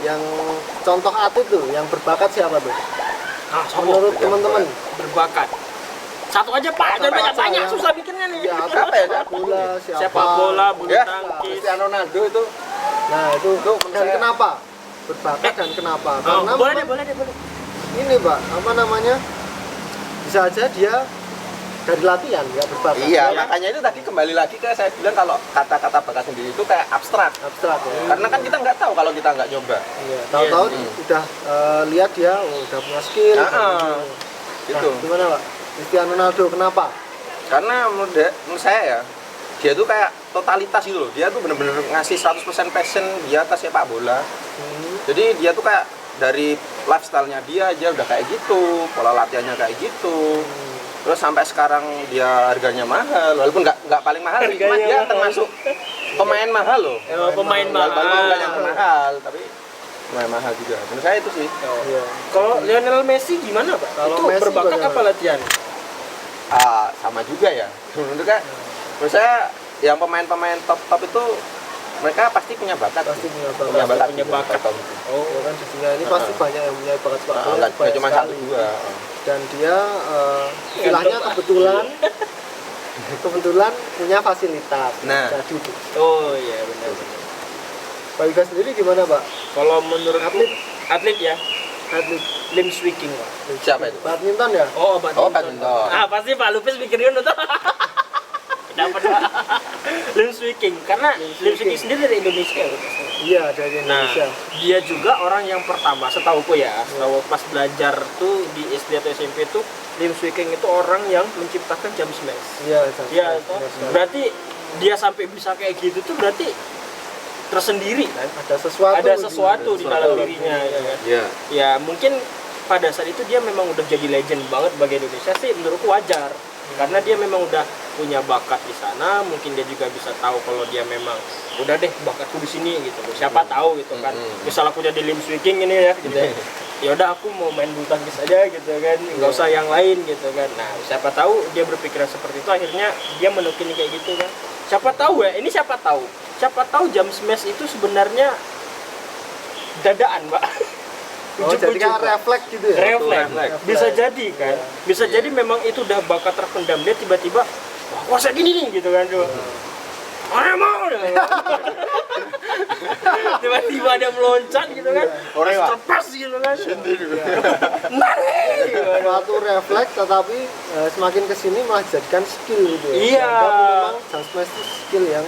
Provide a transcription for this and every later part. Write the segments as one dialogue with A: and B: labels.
A: yang contoh atlet tuh yang berbakat siapa tuh?
B: Menurut
A: teman-teman
B: berbakat. Satu aja Pak, jangan banyak-banyak, susah bikinnya nih.
A: Ya,
C: Siapa ya?
A: bola,
B: Sepak bola, bulu tangkis.
C: Cristiano Ronaldo itu.
A: Nah, itu dan
C: saya.
A: kenapa? Berbakat dan kenapa? Karena
B: Boleh.
A: ini, Pak, apa namanya? Bisa aja dia dari latihan nggak berbakat.
C: Iya, makanya itu tadi kembali lagi ke saya bilang kalau kata-kata bakat sendiri itu kayak abstrak.
A: Abstrak ya.
C: Karena kan kita nggak tahu kalau kita nggak nyoba.
A: Iya, tahu-tahu udah lihat dia udah punya skill.
C: Gitu.
A: Nah, gimana, Pak? Cristiano Ronaldo kenapa?
C: Karena menurut saya ya, dia tuh kayak totalitas gitu loh. Dia tuh bener-bener ngasih 100% passion di atas sepak bola. Jadi dia tuh kayak dari lifestyle-nya dia aja udah kayak gitu, pola latihannya kayak gitu. Terus sampai sekarang dia harganya mahal, walaupun nggak paling mahal, cuma dia termasuk pemain mahal loh.
B: Pemain mahal.
C: Walaupun bukan yang mahal, tapi pemain mahal juga. Menurut saya itu sih.
A: Iya.
B: Kalau Lionel Messi gimana Pak?
A: Kalau
B: Itu
A: Messi
B: berbakat
A: bagaimana?
B: apa latihan?
C: Sama juga ya. Menurut saya yang pemain-pemain top itu mereka pasti punya bakat.
A: Pasti punya bakat.
C: Punya bakat.
B: Punya bakat.
A: Oh, ya kan di dunia ini pasti banyak yang punya bakat sepak bola.
C: Nggak
A: banyak
C: cuma
A: sekali.
C: 1-2.
A: Dan dia istilahnya kebetulan punya fasilitas.
C: Nah.
A: Jadi itu.
B: Oh iya benar.
A: Pak Yuga sendiri gimana, Pak?
B: Kalau menurut atlet ya,
A: Atlet
B: limb sweeping Pak.
C: Siapa itu?
A: badminton ya?
B: Oh,
C: badminton.
B: Pasti Pak Lupis mikirin itu. Dapat Pak. Limb sweeping karena limb sweeping sendiri dari Indonesia.
A: Iya, dari
B: Nah,
A: Indonesia.
B: dia juga orang yang pertama, setahuku ya, setahu pas belajar tuh di SD atau SMP tuh, limb sweeping itu orang yang menciptakan jam smash.
A: Iya,
B: Iya, berarti dia sampai bisa kayak gitu tuh berarti tersendiri kan?
A: ada
B: sesuatu di dalam dirinya ya kan?
C: Iya.
B: Ya mungkin pada saat itu dia memang udah jadi legend banget bagi Indonesia sih, menurutku wajar karena dia memang udah punya bakat di sana. Mungkin dia juga bisa tahu kalau dia memang udah deh bakatku di sini gitu, siapa tahu gitu kan. Misal aku jadi limb sweeping ini ya gitu ya udah aku mau main bulu tangkis aja gitu kan, nggak usah yang lain gitu kan. Nah siapa tahu dia berpikiran seperti itu, akhirnya dia menekuni kayak gitu kan. Siapa tahu siapa tahu jam smash itu sebenarnya dadaan Pak.
A: Oh, jadi kan refleks gitu ya?
B: Refleks. Bisa jadi kan, bisa jadi memang itu udah bakat terpendam dia, tiba-tiba wah kuasa gini nih gitu kan tuh. Mau tiba-tiba dia meloncat gitu kan, orang terpas gitu kan.
A: Suatu refleks tetapi semakin kesini malah dijadikan skill gitu ya.
B: Iya.
A: Memang jam smash itu skill yang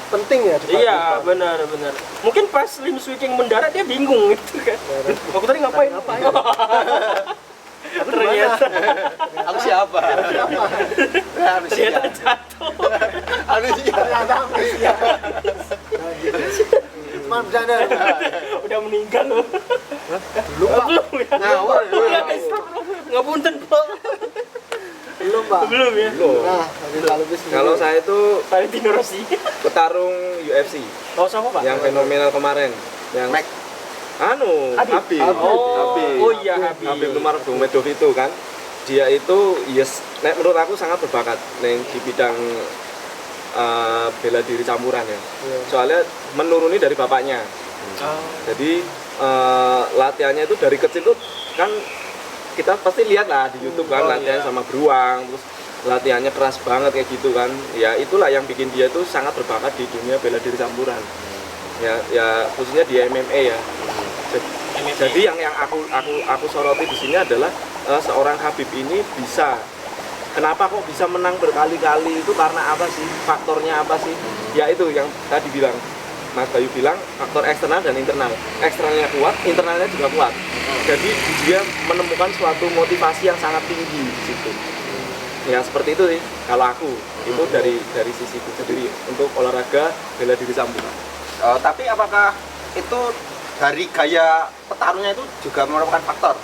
A: penting ya di
B: Iya
A: badminton.
B: benar. Mungkin pas limb sweeping mendarat dia bingung gitu kan. Aku tadi ngapain? Ternyata
C: Aku siapa?
B: ternyata jatuh.
A: Cuma bercanda.
B: Udah meninggal loh.
A: Belum, Pak.
B: Belum ya?
C: Ngawur.
B: Ngapunten Pak.
A: Belum, Pak.
B: Belum ya?
A: Nah, dari Pak Lupis sendiri.
D: Kalau saya itu
B: Valentino Rossi.
D: petarung UFC
B: Oh sama Pak?
D: yang fenomenal kemarin, yang
C: Mac.
D: Habib.
B: Oh iya Habib.
D: Habib Nurmagomedov itu kan, dia itu menurut aku sangat berbakat di bidang bela diri campuran ya. Soalnya menuruni dari bapaknya. Jadi latihannya itu dari kecil tuh kan kita pasti lihat lah di YouTube kan, latihan sama beruang, terus latihannya keras banget kayak gitu kan. Ya itulah yang bikin dia tuh sangat berbakat di dunia bela diri campuran. Ya khususnya di MMA ya. Jadi yang aku soroti di sini adalah seorang Habib ini kenapa kok bisa menang berkali-kali, itu karena apa sih? Faktornya apa sih? Ya itu yang tadi bilang Mas Bayu bilang, faktor eksternal dan internal. Eksternalnya kuat, internalnya juga kuat. Jadi dia menemukan suatu motivasi yang sangat tinggi di situ. Ya seperti itu sih kalau aku. Itu dari sisi itu sendiri untuk olahraga bela diri campuran.
C: Tapi apakah itu dari gaya petarungnya itu juga merupakan faktor?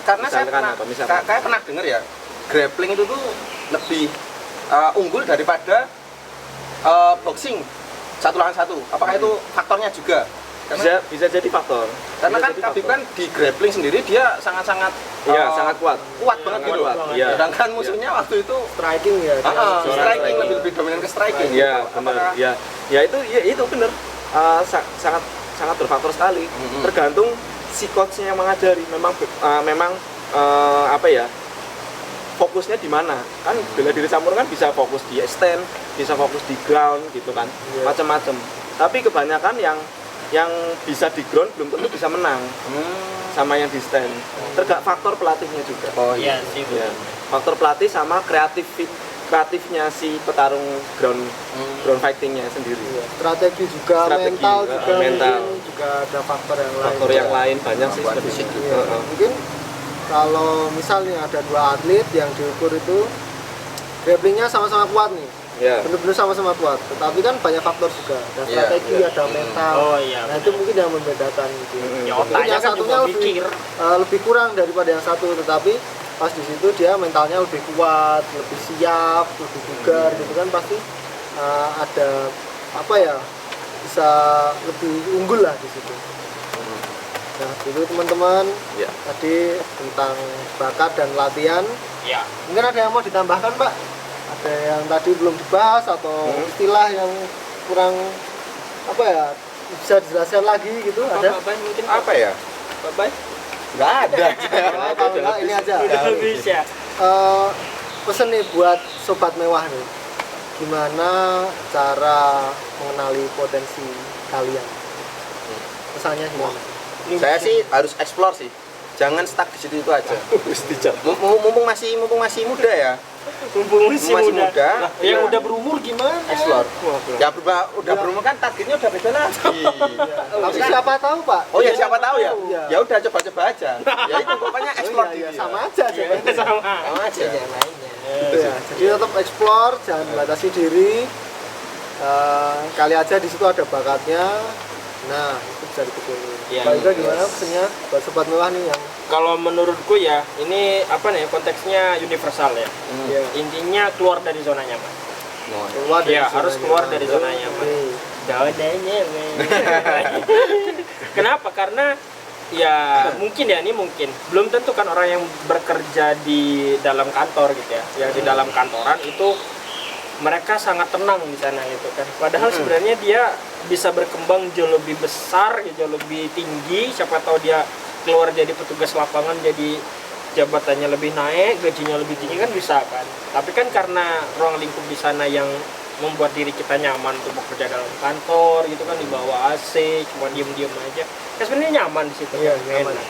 C: Karena saya pernah dengar ya, grappling itu tuh lebih unggul daripada boxing 1 lawan 1. Apakah itu faktornya juga?
D: Bisa jadi faktor.
C: Karena kan Habib kan di grappling sendiri dia sangat-sangat
D: sangat kuat.
C: Kuat banget gitu.
D: Iya.
C: Sedangkan musuhnya waktu itu
A: striking ya.
C: striking lebih dominan ke striking.
D: Iya, benar. Ya itu benar. Sangat sangat berfaktor sekali. Tergantung si coachnya yang mengajari. Memang apa ya, fokusnya di mana kan. Bela diri campuran kan bisa fokus di stand, bisa fokus di ground gitu kan, macam-macam. Tapi kebanyakan yang bisa di ground belum tentu bisa menang sama yang di stand. Faktor pelatihnya juga.
C: Oh
B: Iya
C: iya.
B: sih.
D: Ya, faktor pelatih sama kreatifnya si petarung ground fightingnya sendiri.
A: Strategi juga,
D: Strategi
A: mental
D: juga,
A: juga,
D: mental.
A: mungkin juga ada faktor yang lain.
D: Faktor yang lain banyak sih
C: Kemampuan
D: sebenarnya.
C: fisik
A: Iya. Mungkin kalau misalnya ada 2 atlet yang diukur itu grapplingnya sama-sama kuat nih,
D: Ya.
A: benar-benar sama-sama kuat, tetapi kan banyak faktor juga, ada
C: Iya,
A: strategi,
C: iya.
A: ada mental.
B: Oh iya.
A: Nah itu mungkin yang membedakan gitu.
B: Ya
A: Mungkin
B: otaknya
A: yang
B: kan
A: satunya
B: juga
A: lebih
B: mikir.
A: lebih kurang daripada yang satu, tetapi pas di situ dia mentalnya lebih kuat, lebih siap, lebih bugar gitu kan, pasti ada apa ya, bisa lebih unggul lah di situ. Nah itu teman-teman,
D: Ya.
A: tadi tentang bakat dan latihan.
B: Ya.
A: Mungkin ada yang mau ditambahkan Pak? Ada yang tadi belum dibahas atau istilah yang kurang apa ya, bisa dijelaskan lagi gitu? Ada?
B: Bapak mungkin
C: Apa ya?
B: Bapak
C: Nggak ada.
A: Ya, kalau enggak ini aja.
B: udah bisa.
A: Pesen nih buat sobat mewah nih, gimana cara mengenali potensi kalian? Pesannya gimana?
C: Saya sih harus explore sih. Jangan stuck di situ aja. Mumpung masih muda ya.
B: Mumpung masih
C: Masih
B: muda.
C: muda.
B: Lah, yang udah berumur gimana?
C: Explore. Ya udah berumur kan targetnya udah beda lagi.
A: Tapi siapa tahu Pak?
C: Oh ya siapa tahu ya.
A: Iya.
C: Ya udah coba-coba aja. Ya itu pokoknya explore
A: Oh, iya,
C: diri.
A: sama aja sebenarnya.
B: Sama.
C: Sama aja.
B: Yang lainnya.
A: Gitu ya. Jadi tetap explore, jangan batasi diri. Kali aja di situ ada bakatnya. Nah, itu bisa ditekuni.
B: Iya,
A: Pak Ida
B: iya.
A: gimana pesannya buat sobat mewah nih yang
B: Kalau menurutku ya, ini apa nih, konteksnya universal ya.
A: ya,
B: Intinya keluar dari zona nyaman.
A: keluar dari
B: Iya,
A: zona
B: harus keluar
A: nyaman.
B: dari zona nyaman.
A: Oke.
B: Zona nyaman. Kenapa? Karena ya mungkin ya, ini mungkin belum tentu kan orang yang bekerja di dalam kantor gitu ya, yang di dalam kantoran itu mereka sangat tenang di sana gitu kan. Padahal sebenarnya dia bisa berkembang jauh lebih besar, jauh lebih tinggi. Siapa tahu dia keluar jadi petugas lapangan, jadi jabatannya lebih naik, gajinya lebih tinggi kan bisa kan. Tapi kan karena ruang lingkup di sana yang membuat diri kita nyaman untuk bekerja dalam kantor gitu kan, di bawah AC, cuma diem-diem aja. Kan sebenarnya nyaman di situ.
A: Iya,
B: kan,
A: nyaman.
B: enak.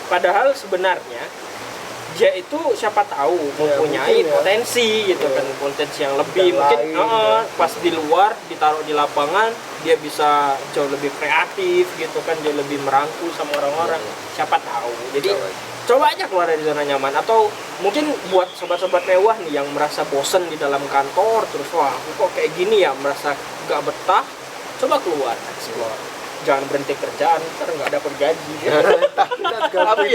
B: Padahal sebenarnya dia itu siapa tahu mempunyai
A: mungkin ya.
B: potensi gitu kan, potensi yang lebih
A: Bidang
B: mungkin
A: lain,
B: pas di luar ditaruh di lapangan dia bisa jauh lebih kreatif gitu kan, jauh lebih merangkul sama orang-orang, siapa tahu. Jadi coba aja keluar dari zona nyaman. Atau mungkin buat sobat-sobat mewah nih yang merasa bosen di dalam kantor terus, wah aku kok kayak gini ya, merasa gak betah, coba keluar, explore. Jangan berhenti kerjaan, ntar nggak dapat gaji.
C: tapi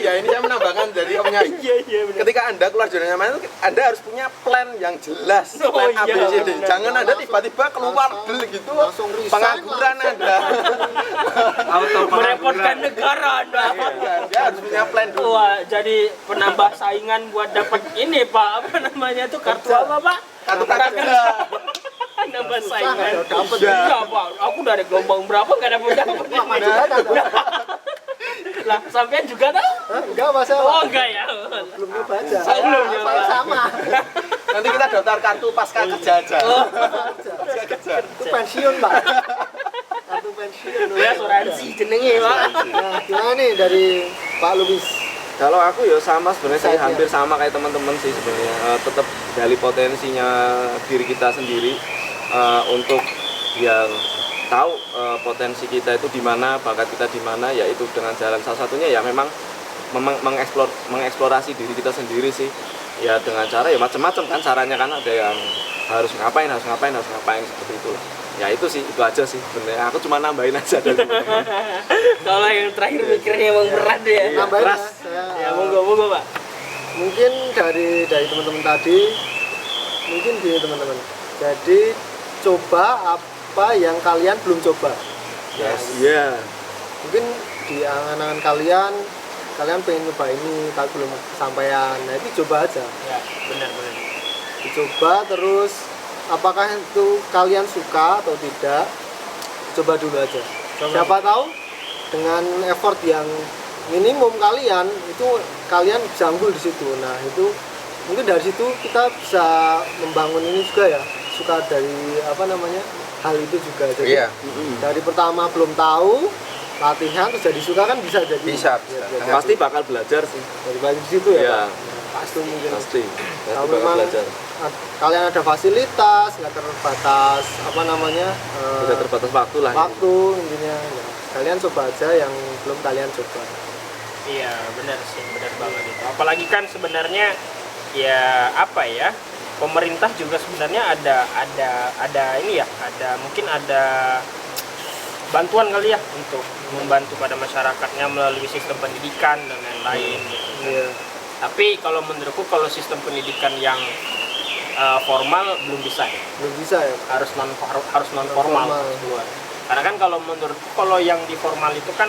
C: ya ini saya menambahkan dari omnya.
B: Iya benar.
C: Ketika Anda keluar zona nyaman itu Anda harus punya plan yang jelas,
B: Oh,
C: plan A, B,
B: iya,
C: C, D.
B: benar.
C: Jangan Anda tiba-tiba keluar del gitu,
A: langsung resign,
C: pengangguran Anda.
B: Merepotkan negara Anda.
C: Dia harus punya plan dulu.
B: Wah, jadi penambah saingan buat dapat ini Pak, apa namanya tuh, kartu apa Pak?
C: Kartu kerja.
B: Nambah saingan.
A: dapat.
B: Iya Pak, aku dari gelombang berapa nggak dapat. Lah, sampean juga tahu?
A: Enggak masa
B: Oh enggak ya.
A: belum nyoba aja.
B: Belum nyoba.
A: Saya sama.
C: Nanti kita daftar kartu pasca kerja aja. Pasca kerja.
A: Itu pensiun Pak. Kartu pensiun.
B: Ya asuransi jenenge Pak.
A: Nah, gimana nih dari Pak Lubis?
D: Kalau aku ya sama sebenarnya, saya
A: Saya.
D: hampir sama kayak teman-teman sih sebenarnya. Tetap gali potensinya diri kita sendiri, untuk yang tahu potensi kita itu di mana, bakat kita di mana, yaitu dengan jalan salah satunya ya memang mengeksplorasi diri kita sendiri sih. Ya dengan cara ya macam-macam kan caranya kan, ada yang harus ngapain seperti itu. Ya itu sih, itu aja sih sebenarnya. Aku cuma nambahin aja dari teman-teman.
B: Kalau yang terakhir mikirnya emang berat ya.
A: Nambahin
D: keras.
A: ya, saya,
B: Ya monggo Pak.
A: mungkin dari teman-teman tadi, mungkin gini teman-teman. Jadi coba apa yang kalian belum coba.
D: Iya.
A: Mungkin di angan-angan kalian pengen nyoba ini tapi belum kesampaian. Nah itu coba aja.
B: Ya, benar.
A: Dicoba terus apakah itu kalian suka atau tidak, coba dulu aja. Siapa tahu dengan effort yang minimum kalian itu kalian bisa unggul di situ. Nah itu mungkin dari situ kita bisa membangun ini juga ya, suka dari apa namanya hal itu juga. Jadi
C: Iya.
A: dari pertama belum tahu latihan terus jadi suka kan bisa jadi.
C: Bisa.
D: Pasti bakal belajar sih.
A: Dari balik di situ ya.
D: Iya.
A: Pak? Pasti mungkin.
D: Pasti
A: Kalau
D: bakal
A: memang
D: belajar.
A: kalian ada fasilitas nggak terbatas apa namanya
D: Tidak terbatas waktu lah.
A: waktu intinya ya, kalian coba aja yang belum kalian coba.
B: Iya benar sih, benar banget itu. Apalagi kan sebenarnya ya apa ya, pemerintah juga sebenarnya ada ini ya, mungkin ada bantuan kali ya untuk membantu pada masyarakatnya melalui sistem pendidikan dan lain-lain gitu.
A: Iya.
B: Tapi kalau menurutku kalau sistem pendidikan yang formal belum bisa ya.
A: Belum bisa ya.
B: Harus non formal
A: formal.
B: keluar. Karena kan kalau menurutku kalau yang di formal itu kan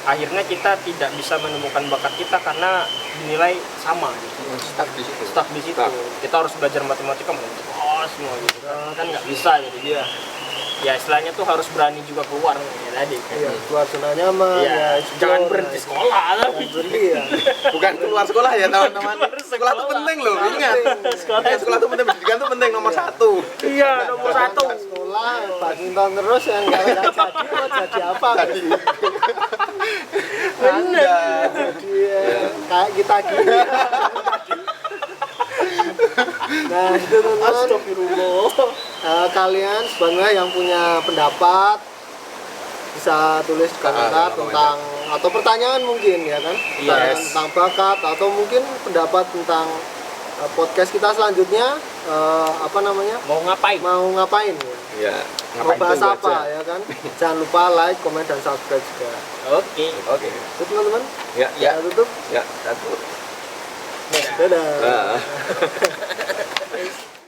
B: akhirnya kita tidak bisa menemukan bakat kita karena dinilai sama gitu.
C: Stuck di situ.
B: Stuck di situ.
D: Stuck.
B: Kita harus belajar matematika semua gitu kan nggak bisa jadi dia. Ya istilahnya tuh harus berani juga keluar ya tadi kan.
A: Iya, keluar zona nyaman
B: Iya,
A: ya, explore,
B: jangan berhenti
A: ya,
B: sekolah
A: jangan
B: tapi.
A: berhenti ya.
C: Bukan keluar sekolah ya teman-teman.
B: Keluar
C: Sekolah tuh penting loh, ingat.
B: Sekolah.
C: Sekolah tuh penting, pendidikan tuh penting nomor satu.
B: Iya, nomor satu.
A: Sekolah badminton terus yang nggak jadi mau jadi apa?
C: Tadi.
B: Bener.
A: Jadi kayak kita gini. Nah itu teman-teman.
B: Astagfirullah.
A: Kalian sebenarnya yang punya pendapat bisa tulis di komentar tentang atau pertanyaan mungkin ya kan, pertanyaan
C: Yes.
A: tentang bakat atau mungkin pendapat tentang podcast kita selanjutnya apa namanya
B: Mau ngapain?
A: mau ngapain ya,
D: Ya,
A: mau
C: Ngapain
A: bahas
D: tunggu
A: apa
D: aja.
A: ya kan. Jangan lupa like, komen dan subscribe juga.
B: Oke.
C: Oke.
A: Itu teman-teman,
D: Ya,
C: Ya.
A: kita tutup.
D: ya.
C: Satu.
A: Dadah.
D: Ah.